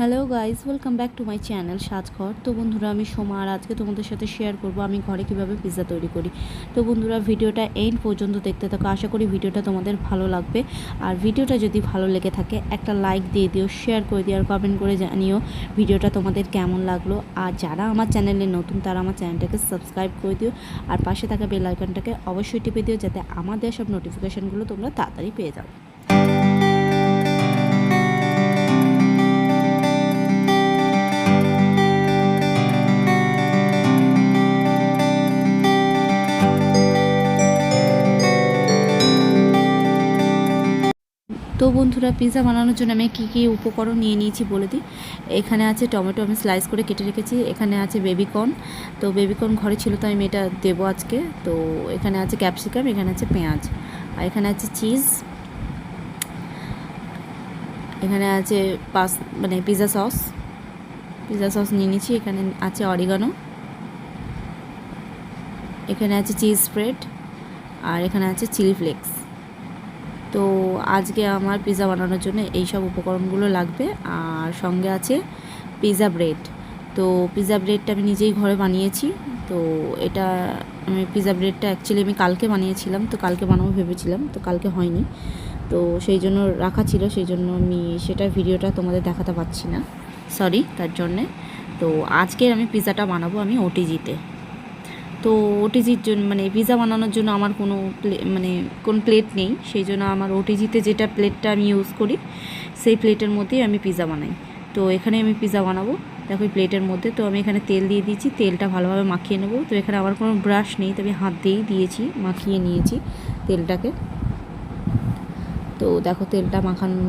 Hello guys, welcome back to my channel Sajghar. তো বন্ধুরা, আমি সোমা আর আজকে তোমাদের সাথে শেয়ার করব আমি ঘরে কীভাবে পিৎজা তৈরি করি। তো বন্ধুরা, ভিডিওটা এন্ড পর্যন্ত দেখতে থাকো। আশা করি ভিডিওটা তোমাদের ভালো লাগবে। আর ভিডিওটা যদি ভালো লেগে থাকে একটা লাইক দিয়ে দিও, শেয়ার করে দিও আর কমেন্ট করে জানিও ভিডিওটা তোমাদের কেমন লাগলো। আর যারা আমার চ্যানেলে নতুন তারা আমার চ্যানেলটাকে সাবস্ক্রাইব করে দিও আর পাশে থাকা বেল আইকনটাকে অবশ্যই টিপে দিও, যাতে আমাদের সব নোটিফিকেশানগুলো তোমরা তাড়াতাড়ি পেয়ে যাও। তো বন্ধুরা, পিৎজা বানানোর জন্য আমি কী উপকরণ নিয়ে নিয়েছি বলে দিই। এখানে আছে টমেটো, আমি স্লাইস করে কেটে রেখেছি। এখানে আছে বেবিকর্ন, তো বেবিকর্ন ঘরে ছিল তো আমি এটা দেবো আজকে। তো এখানে আছে ক্যাপসিকাম, এখানে আছে পেঁয়াজ, আর এখানে আছে চিজ, এখানে আছে পিৎজা সস নিয়ে নিয়েছি। এখানে আছে অরিগানো, এখানে আছে চিজ স্প্রেড, আর এখানে আছে চিলি ফ্লেক্স। তো আজকে আমার পিৎজা বানানোর জন্য এই সব উপকরণগুলো লাগবে। আর সঙ্গে আছে পিৎজা ব্রেড। তো পিৎজা ব্রেডটা আমি নিজেই ঘরে বানিয়েছি। তো এটা আমি পিৎজা ব্রেডটা অ্যাকচুয়ালি আমি কালকে বানিয়েছিলাম, তো কালকে বানাবো ভেবেছিলাম, তো কালকে হয়নি, তো সেই জন্য রাখা ছিল, সেই জন্য আমি সেটার ভিডিওটা তোমাদের দেখাতে পারছি না, সরি তার জন্যে। তো আজকে আমি পিৎজাটা বানাবো আমি ওটিজিতে। তো ওটিজির জন্য পিৎজা বানানোর জন্য আমার কোনো প্লেট নেই, সেই জন্য আমার ওটিজিতে যেটা প্লেটটা আমি ইউজ করি সেই প্লেটের মধ্যেই আমি পিৎজা বানাই। তো এখানে আমি পিৎজা বানাবো, দেখো এই প্লেটের মধ্যে। তো আমি এখানে তেল দিয়ে দিয়েছি, তেলটা ভালোভাবে মাখিয়ে নেবো। তো এখানে আমার কোনো ব্রাশ নেই, তো আমি হাত দিয়েই দিয়েছি, মাখিয়ে নিয়েছি তেলটাকে। তো দেখো তেলটা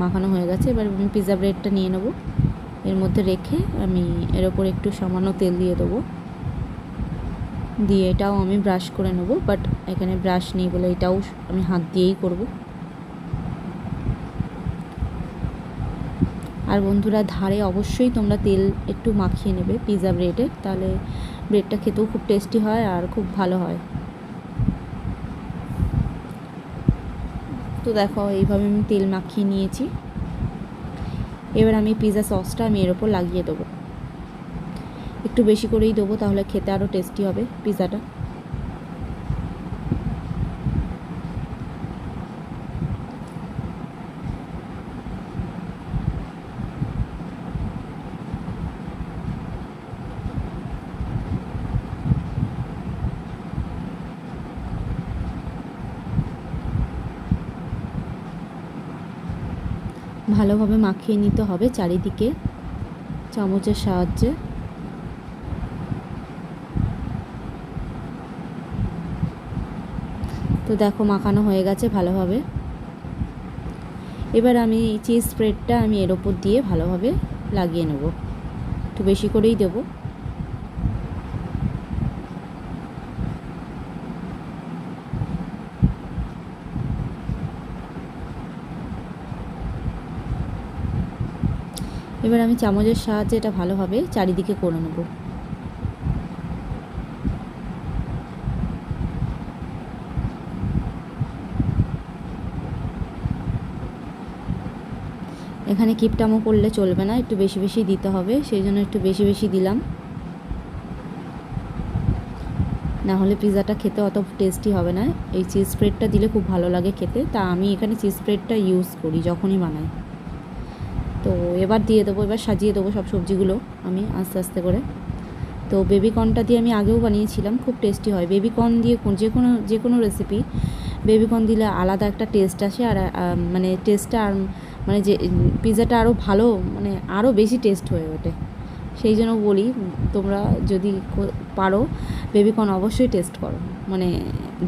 মাখানো হয়ে গেছে। এবার আমি পিৎজা ব্রেডটা নিয়ে নেবো, এর মধ্যে রেখে আমি এর ওপর একটু সামান্য তেল দিয়ে দেবো, দিয়ে এটাও আমি ব্রাশ করে নেবো। বাট এখানে ব্রাশ নেই বলে এটাও আমি হাত দিয়েই করব। আর বন্ধুরা, ধারে অবশ্যই তোমরা তেল একটু মাখিয়ে নেবে পিৎজা ব্রেডে, তাহলে ব্রেডটা খেতেও খুব টেস্টি হয় আর খুব ভালো হয়। তো দেখো এইভাবে আমি তেল মাখিয়ে নিয়েছি। এবার আমি পিৎজা সসটা আমি এর ওপর লাগিয়ে দেবো, একটু বেশি করেই দেবো, তাহলে খেতে আরও টেস্টি হবে পিৎজাটা। ভালোভাবে মাখিয়ে নিতে হবে চারিদিকে চামচের সাহায্যে। তো দেখো মাখানো হয়ে গেছে ভালোভাবে। এবার আমি চিজ স্প্রেডটা আমি এর ওপর দিয়ে ভালোভাবে লাগিয়ে নেব, একটু বেশি করেই দেব। এবার আমি চামচের সাহায্যে এটা ভালোভাবে চারিদিকে করে নেব। এখানে কিপটামো করলে চলবে না, একটু বেশি বেশি দিতে হবে, সেই জন্য একটু বেশি বেশি দিলাম, না হলে পিৎজাটা খেতে অত টেস্টি হবে না। এই চিজ স্প্রেডটা দিলে খুব ভালো লাগে খেতে, তা আমি এখানে চিজ স্প্রেডটা ইউজ করি যখনই বানাই। তো এবার দিয়ে দেবো, এবার সাজিয়ে দেবো সব সবজিগুলো আমি আস্তে আস্তে করে। তো বেবিকর্নটা দিয়ে আমি আগেও বানিয়েছিলাম, খুব টেস্টি হয়। বেবিকর্ন দিয়ে যে কোনো রেসিপি বেবিকর্ন দিলে আলাদা একটা টেস্ট আসে, আর টেস্টটা আর যে পিৎজাটা আরও ভালো, আরও বেশি টেস্ট হয়ে ওঠে। সেই জন্য বলি, তোমরা যদি পারো বেবিকর্ন অবশ্যই টেস্ট করো,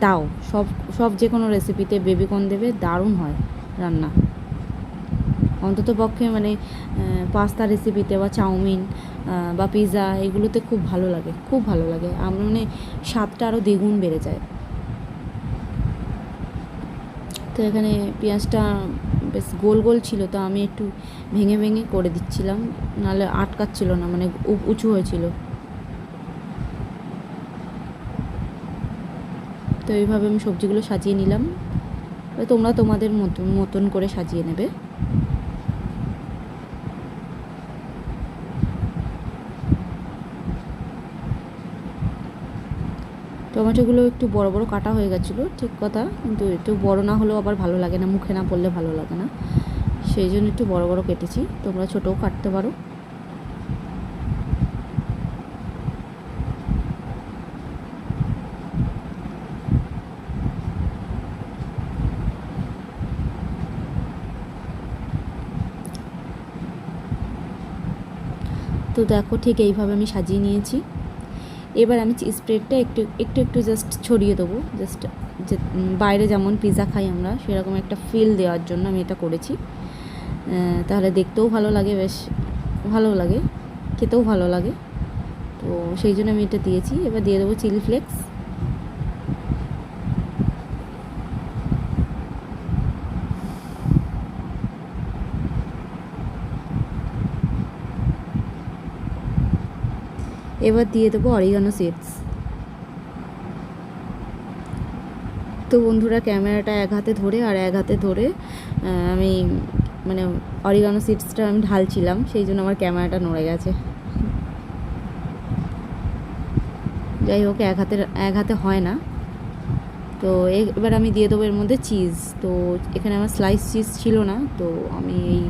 দাও সব যে কোনো রেসিপিতে বেবিকর্ন দেবে, দারুণ হয় রান্না। অন্তত পক্ষে পাস্তা রেসিপিতে বা চাউমিন বা পিৎজা এগুলোতে খুব ভালো লাগে আমার, স্বাদটা আরও দ্বিগুণ বেড়ে যায়। তো এখানে পেঁয়াজটা বেশ গোল গোল ছিল, তো আমি একটু ভেঙে ভেঙে করে দিচ্ছিলাম, নাহলে আটকাচ্ছিল না, উঁচু হয়েছিল। তো এইভাবে আমি সবজিগুলো সাজিয়ে নিলাম, তোমরা তোমাদের মতন করে সাজিয়ে নেবে। টমেটোগুলো একটু বড় বড় কাটা হয়ে গেছিলো, ঠিক কথা, কিন্তু একটু বড় না হলেও আবার ভালো লাগে না, মুখে না পড়লে ভালো লাগে না, সেই জন্য একটু বড় বড় কেটেছি। তোমরা ছোটও কাটতে পারো। তো দেখো ঠিক এইভাবে আমি সাজিয়ে নিয়েছি। এবার আমি চিজ স্প্রেডটা একটু একটু একটু জাস্ট ছড়িয়ে দেবো, জাস্ট যে বাইরে যেমন পিৎজা খাই আমরা সেরকম একটা ফিল দেওয়ার জন্য আমি এটা করেছি। তাহলে দেখতেও ভালো লাগে, বেশ ভালো লাগে, খেতেও ভালো লাগে, তো সেই জন্য আমি এটা দিয়েছি। এবার দিয়ে দেবো চিলি ফ্লেক্স। এবার দিয়ে দেবো অরিগানো সিডস। তো বন্ধুরা ক্যামেরাটা এক হাতে ধরে আর এক হাতে ধরে আমি মানে অরিগানো সিডসটা আমি ঢালছিলাম, সেই জন্য আমার ক্যামেরাটা নড়ে গেছে। যাই হোক, এক হাতে হয় না। তো এবার আমি দিয়ে দেবো এর মধ্যে চিজ। তো এখানে আমার স্লাইস চিজ ছিল না, তো আমি এই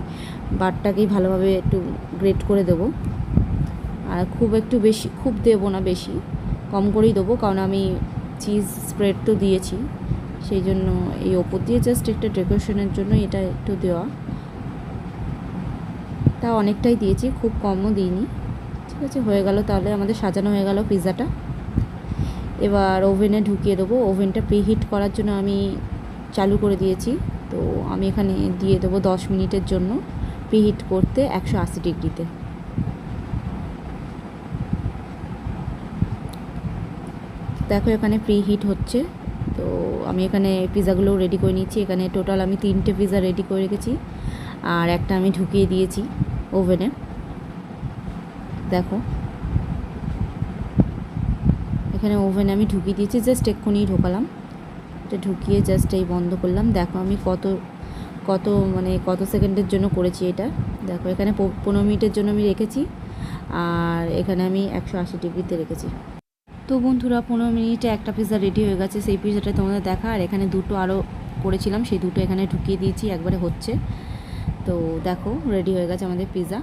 বারটাকেই ভালোভাবে একটু গ্রেট করে দেবো। আর খুব একটু বেশি, খুব দেবো না, বেশি কম করেই দেবো, কারণ আমি চিজ স্প্রেড তো দিয়েছি, সেই জন্য এই ওপর দিয়ে জাস্ট একটা ডেকোরেশনের জন্য এটা একটু দেওয়া। তা অনেকটাই দিয়েছি, খুব কমও দিইনি। ঠিক আছে, হয়ে গেল, তাহলে আমাদের সাজানো হয়ে গেল পিৎজাটা। এবার ওভেনে ঢুকিয়ে দেবো। ওভেনটা প্রিহিট করার জন্য আমি চালু করে দিয়েছি। তো আমি এখানে দিয়ে দেবো 10 মিনিটের জন্য প্রিহিট করতে 180 ডিগ্রিতে। দেখো এখানে প্রিহিট হচ্ছে। তো আমি এখানে পিৎজাগুলোও রেডি করে নিচ্ছি। এখানে টোটাল আমি 3টে পিৎজা রেডি করে রেখেছি, আর একটা আমি ঢুকিয়ে দিয়েছি ওভেনে। দেখো এখানে ওভেনে আমি ঢুকিয়ে দিয়েছি, জাস্ট এক্ষুনি ঢোকালাম, এটা ঢুকিয়ে জাস্ট এই বন্ধ করলাম। দেখো আমি কত সেকেন্ডের জন্য করেছি এটা। দেখো এখানে 15 মিনিটের জন্য আমি রেখেছি, আর এখানে আমি 180 ডিগ্রিতে রেখেছি। তো বন্ধুরা 15 মিনিটে একটা পিৎজা রেডি হয়ে গেছে, সেই পিৎজাটা তোমাদের দেখা। আর এখানে দুটো আরও করেছিলাম, সেই দুটো এখানে ঢুকিয়ে দিয়েছি, একবারে হচ্ছে। তো দেখো রেডি হয়ে গেছে আমাদের পিৎজা।